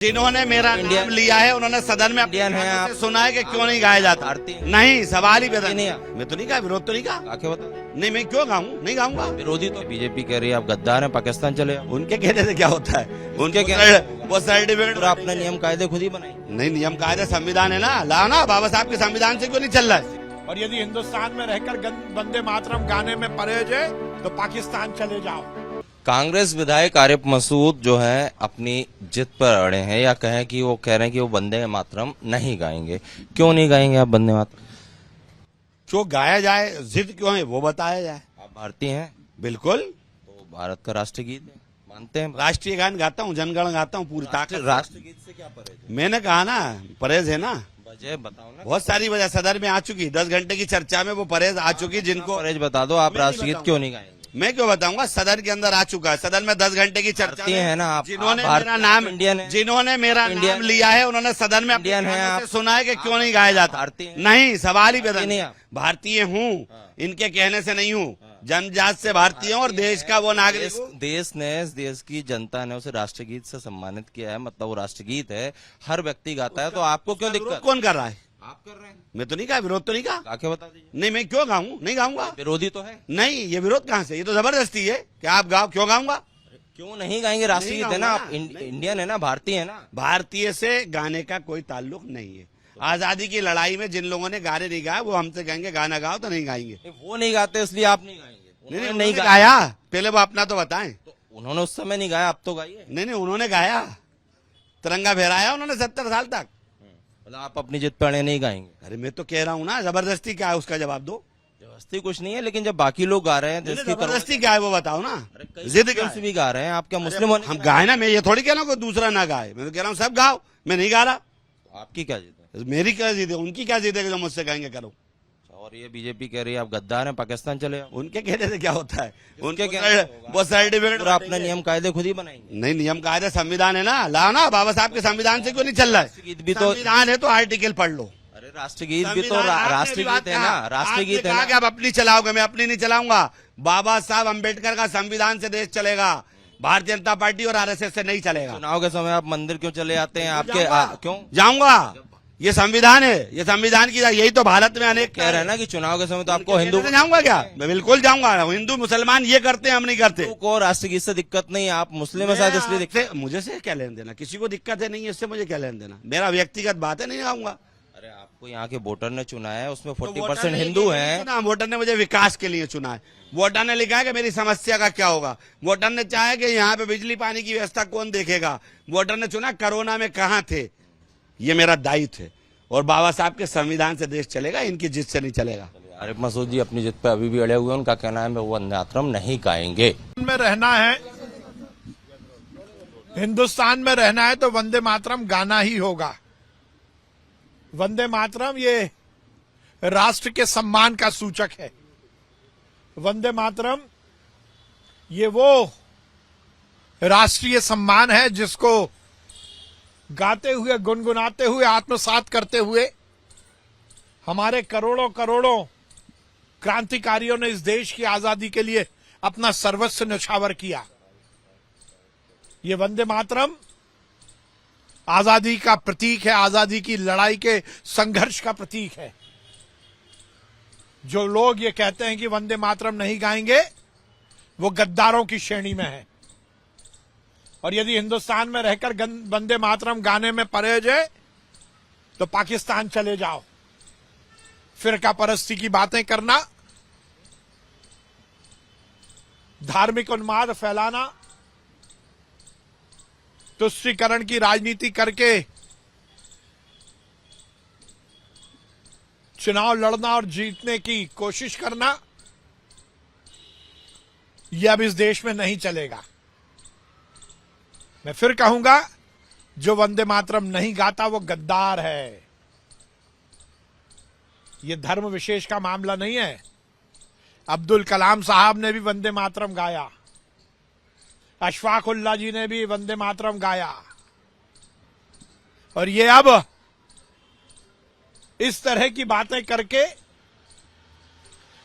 जिन्होंने मेरा नाम लिया है उन्होंने सदन में इंडियन है आप, सुना है कि क्यों नहीं गाया जाता। भारतीय नहीं, सवाल ही पैदा नहीं। मैं तो नहीं कहा, विरोध तो नहीं कहा। आके बता, नहीं, मैं क्यों गाऊं, नहीं गाऊंगा। विरोधी तो बीजेपी कह रही है आप गद्दार हैं, पाकिस्तान चले जाओ। उनके कहने से क्या होता है, उनके वो सर्टिफिकेट पूरा अपने नियम कायदे खुद ही बनाए। नहीं, नियम कायदे संविधान है ना, लाओ ना, बाबा साहब के संविधान से क्यों नहीं चल रहा है। और यदि हिंदुस्तान में रहकर वंदे मातरम गाने में परहेज है तो पाकिस्तान चले जाओ। कांग्रेस विधायक आरिफ मसूद जो है अपनी जिद पर अड़े हैं, या कहें कि वो कह रहे हैं कि वो वंदे मातरम नहीं गाएंगे। क्यों नहीं गाएंगे आप वंदे मातरम? जो गाया जाए, जिद क्यों है वो बताया जाए। आप भारतीय हैं, बिल्कुल। तो भारत का राष्ट्रगीत है, मानते हैं? राष्ट्रीय गान गाता हूँ, जनगण गाता हूँ पूरी ताकत। राष्ट्रगीत से क्या परहेज है? मैंने कहा ना, परहेज है ना, वजह बताओ ना। बहुत सारी वजह सदन में आ चुकी, 10 घंटे की चर्चा में वो परहेज आ चुकी, जिनको परहेज बता दो। आप मैं नहीं राष्ट्रगीत बताऊंगा। क्यों नहीं गाएंगे? मैं क्यों बताऊंगा, सदन के अंदर आ चुका है, सदन में 10 घंटे की चर्चा भारतीय है ना आप, जिन्होंने आप मेरा नाम इंडियन है, जिन्होंने मेरा इंडियन नाम लिया है उन्होंने सदन में इंडियन है आप, सुना है कि क्यों नहीं गाया जाता। भारतीय नहीं, सवाल ही पैदा नहीं। आप भारतीय हूँ, इनके कहने से नहीं हूँ, जन्मजात से भारतीय हूँ और देश का वो नागरिक हूँ। देश की जनता ने उसे राष्ट्रगीत से सम्मानित किया है, मतलब वो राष्ट्रगीत है, हर व्यक्ति गाता है, तो आपको क्यों दिक्कत? कौन कर रहा है? आप कर रहे हैं। मैं तो नहीं कहा, विरोध तो नहीं कहा। आके बता दीजिए। नहीं, मैं क्यों गाऊं, नहीं गाऊंगा। विरोधी तो है। नहीं, ये विरोध कहाँ से, ये तो जबरदस्ती है कि आप गाओ, क्यों गाऊंगा। क्यों नहीं गाएंगे? राष्ट्रगीत है ना, आप गाऊंगा ना। इंडियन है ना, भारतीय है ना। भारतीय से गाने का कोई ताल्लुक नहीं है। आजादी की लड़ाई में जिन लोगों ने गाने नहीं गाया वो हमसे कहेंगे गाना गाओ, तो नहीं गाएंगे। वो नहीं गाते इसलिए आप नहीं गाएंगे। नहीं, नहीं गाया, पहले वो अपना तो बताएं। तो उन्होंने उस समय नहीं गाया, अब तो गाइए। नहीं, उन्होंने गाया, तिरंगा फहराया उन्होंने 70 साल तक। मतलब आप अपनी जिद पर अड़े नहीं गाएंगे। अरे मैं तो कह रहा हूँ ना, जबरदस्ती क्या है उसका जवाब दो। जबरदस्ती कुछ नहीं है, लेकिन जब बाकी लोग गा रहे हैं तो इसकी जबरदस्ती क्या है वो बताओ ना। जिद से भी गा रहे हैं, आप क्या मुस्लिम हम गाए ना, मैं ये थोड़ी कह रहा हूँ कोई दूसरा ना गाए, मैं तो कह रहा हूँ सब गाओ, मैं नहीं गा रहा। आपकी क्या जिद है? मेरी क्या जिद है, उनकी क्या जिद है कि जो मुझसे कहेंगे करो। और ये बीजेपी कह रही है आप गद्दार हैं, पाकिस्तान चले जाओ। उनके कहने से क्या होता है, उनके कहने वो सर्टिफिकेट पूरा अपने नियम कायदे खुद ही बनाएंगे। नहीं, नियम कायदे संविधान है ना, लाओ ना, बाबा साहब के संविधान से क्यों नहीं चल रहा है। राष्ट्रगीत भी तो संविधान है तो आर्टिकल पढ़ लो। अरे राष्ट्रगीत भी तो राष्ट्रगीत है ना, राष्ट्रगीत है कहा ना। कि आप अपनी चलाओगे, मैं अपनी नहीं चलाऊंगा। बाबा साहब अम्बेडकर का संविधान से देश चलेगा, भारतीय जनता पार्टी और आरएसएस से नहीं चलेगा। चुनाव के समय आप मंदिर क्यों चले जाते हैं? आपके क्यों जाऊंगा, ये संविधान है, ये संविधान की यही तो भारत में अनेक कह रहे हैं ना कि चुनाव के समय तो आपको हिंदू जाऊंगा क्या? मैं बिल्कुल जाऊंगा। हिंदू मुसलमान ये करते हैं, हम नहीं करते। को राष्ट्रगीत से दिक्कत नहीं है, आप मुस्लिम है शायद इसलिए दिक्कत। मुझे से क्या लेन देना, किसी को दिक्कत है नहीं है, इससे मुझे क्या लेन देना, मेरा व्यक्तिगत बात है, नहीं आऊंगा। अरे आपको यहाँ के वोटर ने चुना है, उसमें 40% हिंदू हैं। वोटर ने मुझे विकास के लिए चुना है, वोटर ने लिखा है कि मेरी समस्या का क्या होगा, वोटर ने चाहा कि यहाँ पे बिजली पानी की व्यवस्था कौन देखेगा, वोटर ने चुना कोरोना में कहाँ थे। ये मेरा दायित्व है और बाबा साहब के संविधान से देश चलेगा, इनकी जिद से नहीं चलेगा। आरिफ मसूद जी अपनी जिद पे अभी भी अड़े हुए हैं, उनका कहना है वो वंदे मातरम नहीं गाएंगे। में रहना है, हिंदुस्तान में रहना है तो वंदे मातरम गाना ही होगा। वंदे मातरम ये राष्ट्र के सम्मान का सूचक है। वंदे मातरम ये वो राष्ट्रीय सम्मान है जिसको गाते हुए, गुनगुनाते हुए, आत्मसात करते हुए हमारे करोड़ों करोड़ों क्रांतिकारियों ने इस देश की आजादी के लिए अपना सर्वस्व न्यौछावर किया। ये वंदे मातरम आजादी का प्रतीक है, आजादी की लड़ाई के संघर्ष का प्रतीक है। जो लोग ये कहते हैं कि वंदे मातरम नहीं गाएंगे वो गद्दारों की श्रेणी में है। और यदि हिंदुस्तान में रहकर वंदे मातरम गाने में परहेज है तो पाकिस्तान चले जाओ। फिरका परस्ती की बातें करना, धार्मिक उन्माद फैलाना, तुष्टीकरण की राजनीति करके चुनाव लड़ना और जीतने की कोशिश करना, यह अब इस देश में नहीं चलेगा। मैं फिर कहूंगा, जो वंदे मातरम नहीं गाता वो गद्दार है। ये धर्म विशेष का मामला नहीं है। अब्दुल कलाम साहब ने भी वंदे मातरम गाया, अशफाक उल्लाह जी ने भी वंदे मातरम गाया। और ये अब इस तरह की बातें करके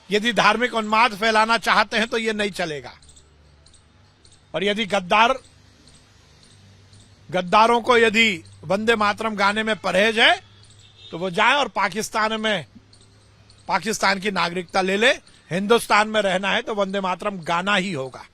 यदि धार्मिक उन्माद फैलाना चाहते हैं तो ये नहीं चलेगा। और यदि गद्दार गद्दारों को यदि वंदे मातरम गाने में परहेज है तो वो जाए और पाकिस्तान की नागरिकता ले ले। हिंदुस्तान में रहना है तो वंदे मातरम गाना ही होगा।